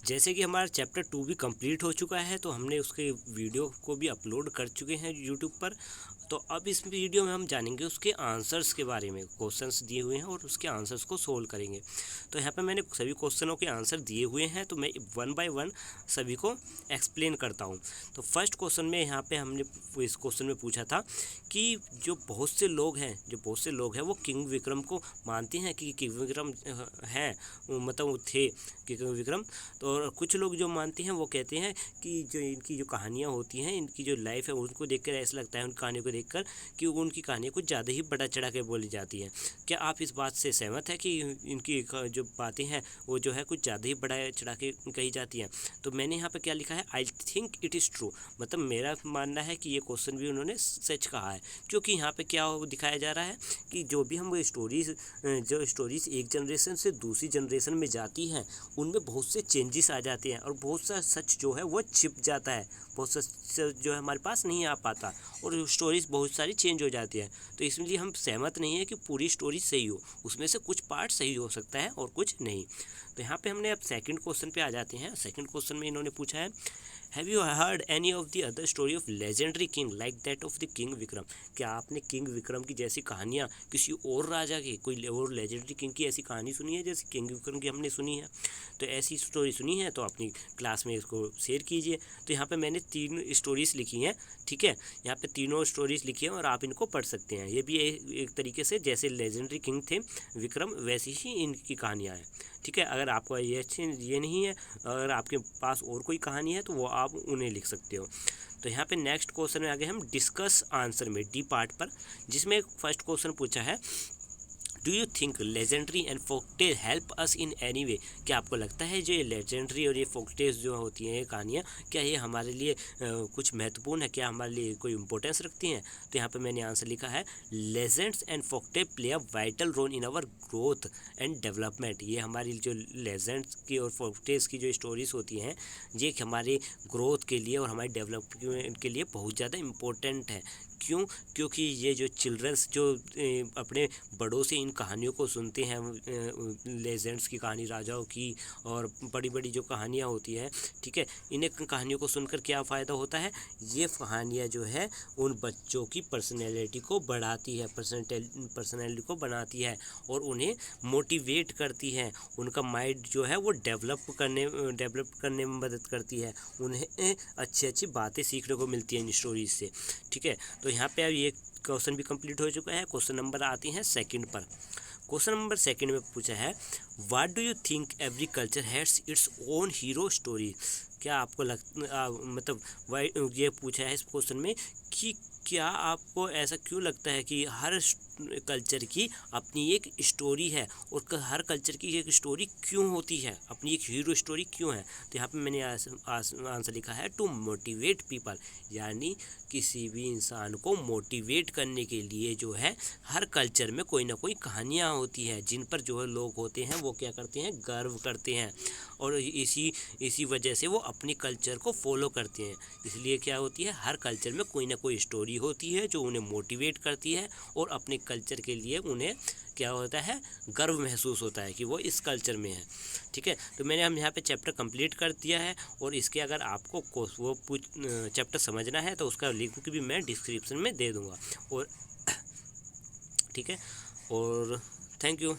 जैसे कि हमारा चैप्टर 2 भी कंप्लीट हो चुका है, तो हमने उसके वीडियो को भी अपलोड कर चुके हैं यूट्यूब पर। तो अब इस वीडियो में हम जानेंगे उसके आंसर्स के बारे में। क्वेश्चंस दिए हुए हैं और उसके आंसर्स को सोल्व करेंगे। तो यहाँ पे मैंने सभी क्वेश्चनों के आंसर दिए हुए हैं, तो मैं वन बाय वन सभी को एक्सप्लेन करता हूँ। तो फर्स्ट क्वेश्चन में यहाँ पे हमने इस क्वेश्चन में पूछा था कि जो बहुत से लोग हैं वो किंग विक्रम को मानते हैं कि किंग विक्रम हैं, मतलब वो थे किंग विक्रम। तो और कुछ लोग जो मानते हैं वो कहते हैं कि जो इनकी जो कहानियाँ होती हैं, इनकी जो लाइफ है, उनको देखकर ऐसा लगता है, उन कहानियों को देखकर कि उनकी कहानियाँ कुछ ज़्यादा ही बढ़ा चढ़ा के बोली जाती हैं। क्या आप इस बात से सहमत है कि इनकी जो बातें हैं वो जो है कुछ ज़्यादा ही बढ़ा चढ़ा के कही जाती हैं? तो मैंने यहाँ पे क्या लिखा है, I think it is true, मतलब मेरा मानना है कि ये क्वेश्चन भी उन्होंने सच कहा है। क्योंकि यहाँ पे क्या दिखाया जा रहा है कि जो भी हम जो स्टोरीज़ एक जनरेशन से दूसरी जनरेशन में जाती हैं, उनमें बहुत से चेंजेस आ जाते हैं और बहुत सा सच जो है वो छिप जाता है, बहुत सा सच जो है हमारे पास नहीं आ पाता और स्टोरीज़ बहुत सारी चेंज हो जाती हैं। तो इसलिए हम सहमत नहीं है कि पूरी स्टोरी सही हो, उसमें से कुछ पार्ट सही हो सकता है और कुछ नहीं। तो यहाँ पे हमने अब सेकंड क्वेश्चन पे आ जाते हैं। सेकंड क्वेश्चन में इन्होंने पूछा है, have you heard any of the other story of legendary king like that of the king Vikram? क्या आपने किंग विक्रम की जैसी कहानियाँ किसी और राजा की, कोई और लेजेंडरी किंग की ऐसी कहानी सुनी है जैसे किंग विक्रम की हमने सुनी है? तो ऐसी स्टोरी सुनी है तो अपनी क्लास में इसको शेयर कीजिए। तो यहाँ पे मैंने 3 स्टोरीज़ लिखी हैं, ठीक है, यहाँ पे तीनों स्टोरीज़ लिखी हैं और आप इनको पढ़ सकते हैं। ये भी एक तरीके से जैसे लेजेंडरी किंग थे विक्रम, वैसी ही इनकी कहानियाँ हैं, ठीक है। अगर आपको ये नहीं है, अगर आपके पास और कोई कहानी है तो वो आप उन्हें लिख सकते हो। तो यहाँ पे नेक्स्ट क्वेश्चन में आ गए हम डिस्कस आंसर में, डी पार्ट पर, जिसमें फर्स्ट क्वेश्चन पूछा है, do you think legendary and folktale help us in any way? क्या आपको लगता है जो ये लेजेंडरी और ये फोकटेल्स जो होती हैं, ये कहानियाँ, क्या ये हमारे लिए कुछ महत्वपूर्ण है, क्या हमारे लिए कोई इंपॉर्टेंस रखती हैं? तो यहाँ पे मैंने आंसर लिखा है, legends and folktale play a vital role in our growth and development. ये हमारी जो लेजेंड्स की और फोकटेल्स की जो स्टोरीज़ होती हैं, ये हमारे ग्रोथ के लिए और हमारे डेवलपमेंट के लिए बहुत ज़्यादा इम्पोर्टेंट है। क्यों? क्योंकि ये जो चिल्ड्रंस जो अपने बड़ों से इन कहानियों को सुनते हैं, लेजेंड्स की कहानी, राजाओं की और बड़ी बड़ी जो कहानियाँ होती हैं, ठीक है, इन्हें कहानियों को सुनकर क्या फ़ायदा होता है, ये कहानियाँ जो है उन बच्चों की पर्सनैलिटी को बढ़ाती है, पर्सनैलिटी को बनाती है और उन्हें मोटिवेट करती है, उनका माइंड जो है वो डेवलप करने में मदद करती है, उन्हें अच्छी अच्छी बातें सीखने को मिलती हैं इन स्टोरीज से, ठीक है। तो यहाँ पे अब ये क्वेश्चन भी कंप्लीट हो चुका है। क्वेश्चन नंबर आती हैं सेकंड पर। क्वेश्चन नंबर सेकंड में पूछा है, what do you think every culture has its own hero story? क्या आपको मतलब वाई ये पूछा है इस क्वेश्चन में कि क्या आपको ऐसा क्यों लगता है कि हर कल्चर की अपनी एक स्टोरी है और हर कल्चर की एक स्टोरी क्यों होती है, अपनी एक हीरो स्टोरी क्यों है? तो यहाँ पे मैंने आंसर लिखा है, टू मोटिवेट पीपल, यानी किसी भी इंसान को मोटिवेट करने के लिए जो है हर कल्चर में कोई ना कोई कहानियाँ होती हैं जिन पर जो है लोग होते हैं वो क्या करते हैं, गर्व करते हैं और इसी वजह से वो अपनी कल्चर को फॉलो करते हैं। इसलिए क्या होती है, हर कल्चर में कोई ना कोई स्टोरी होती है जो उन्हें मोटिवेट करती है और अपने कल्चर के लिए उन्हें क्या होता है, गर्व महसूस होता है कि वो इस कल्चर में है, ठीक है। तो मैंने हम यहाँ पे चैप्टर कंप्लीट कर दिया है और इसके अगर आपको वो चैप्टर समझना है तो उसका लिंक भी मैं डिस्क्रिप्शन में दे दूँगा और ठीक है, और थैंक यू।